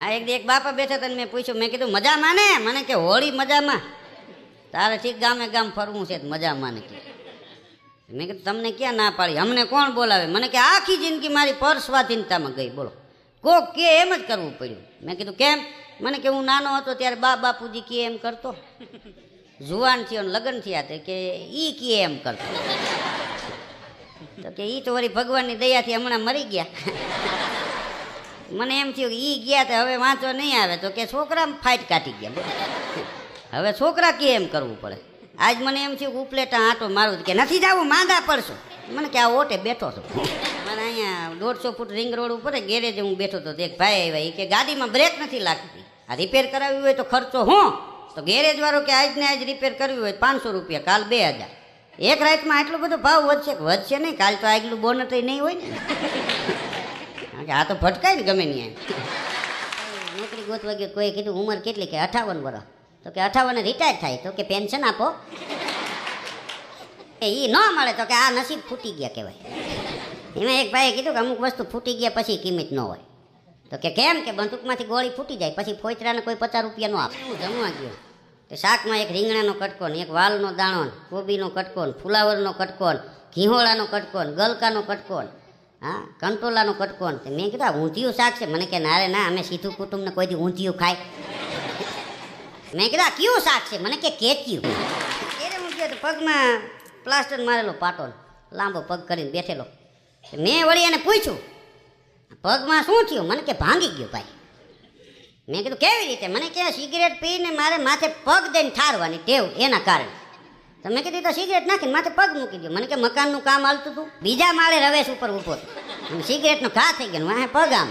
આ એક બાપા બેઠા હતા મેં પૂછ્યું, મેં કીધું મજામાં ને? મને કે હોળી મજામાં, તારે ઠીક ગામે ગામ ફરવું છે મજામાં ને કે. મેં કીધું તમને ક્યાં ના પાડી, અમને કોણ બોલાવે? મને કે આખી જિંદગી મારી પરસ્વાધીનતામાં ગઈ, બોલો કોક કે એમ જ કરવું પડ્યું. મેં કીધું કેમ? મને કે હું નાનો હતો ત્યારે બાપુજી કે એમ કરતો, જુવાન થયો ને લગ્ન થયા તે કે ઈ કે એમ કરતો, તો કે ઈ તો વળી ભગવાનની દયાથી હમણાં મરી ગયા. મને એમ થયું કે ઈ ગયા તો હવે વાંચો નહીં આવે, તો કે છોકરા ફાઇટ કાઢી ગયા. હવે છોકરા કે એમ કરવું પડે. આજ મને એમ થયું કે ઉપલેટા આંટો મારું, કે નથી જવું માંદા પડશો. મને કે આ ઓટે બેઠો છું. મને અહીંયા 150 ફૂટ રિંગ રોડ ઉપર ગેરેજ હું બેઠો હતો, એક ભાઈ આવ્યા, એ કે ગાડીમાં બ્રેક નથી લાગતી, આ રિપેર કરાવવી હોય તો ખર્ચો હું? તો ગેરેજ વાળો કે આજને આજ રિપેર કરવી હોય 500 રૂપિયા, કાલ 2000. એક રાતમાં આટલો બધો ભાવ વધશે નહીં? કાલ તો આગલું બોનટ નહીં હોય ને. આ તો ભટકાય ને ગમે નહીં. નોકરી ગોતવા ગયો, કોઈ કીધું ઉંમર કેટલી? કે 58 વર્ષ. તો કે 58 રિટાયર થાય, તો કે પેન્શન આપો. એ ન મળે તો કે આ નસીબ ફૂટી ગયા કહેવાય. એમાં એક ભાઈએ કીધું કે અમુક વસ્તુ ફૂટી ગયા પછી કિંમત ન હોય. તો કે કેમ? કે બંદૂકમાંથી ગોળી ફૂટી જાય પછી ફોતરાને કોઈ 50 રૂપિયા ન આપે. હું જમવા ગયો તો શાકમાં એક રીંગણાનો કટકો ને, એક વાલનો દાણો ને, કોબીનો કટકો ને, ફુલાવરનો કટકો ને, ઘીહોળાનો કટકો ને, ગલકાનો કટકો ને, હા કંટોલાનો કટકો ને. મેં કીધું ઊંધિયું શાક છે? મને કે ના રે ના, અમે સીધું કુટુંબને કોઈ દી ઊંધિયું ખાય. મેં કીધું કયું શાક છે? મને કે કેચ્યું. ત્યારે હું ગયો તો પગમાં પ્લાસ્ટર મારેલો પાટો, લાંબો પગ કરીને બેઠેલો. મેં વળી એને પૂછ્યું પગમાં શું થયું? મને કે ભાંગી ગયો ભાઈ. મેં કીધું કેવી રીતે? મને કે સિગરેટ પીને મારે માથે પગ દઈને ઠારવાની ટેવ, એના કારણે. તો મેં કીધું તો સિગરેટ નાખીને માથે પગ મૂકી દો. મને કે મકાનનું કામ હાલતું હતું, બીજા માળે રવેશ ઉપર ઊભો હતો, સિગરેટનો ઘા થઈ ગયો, વાહે પગ આમ.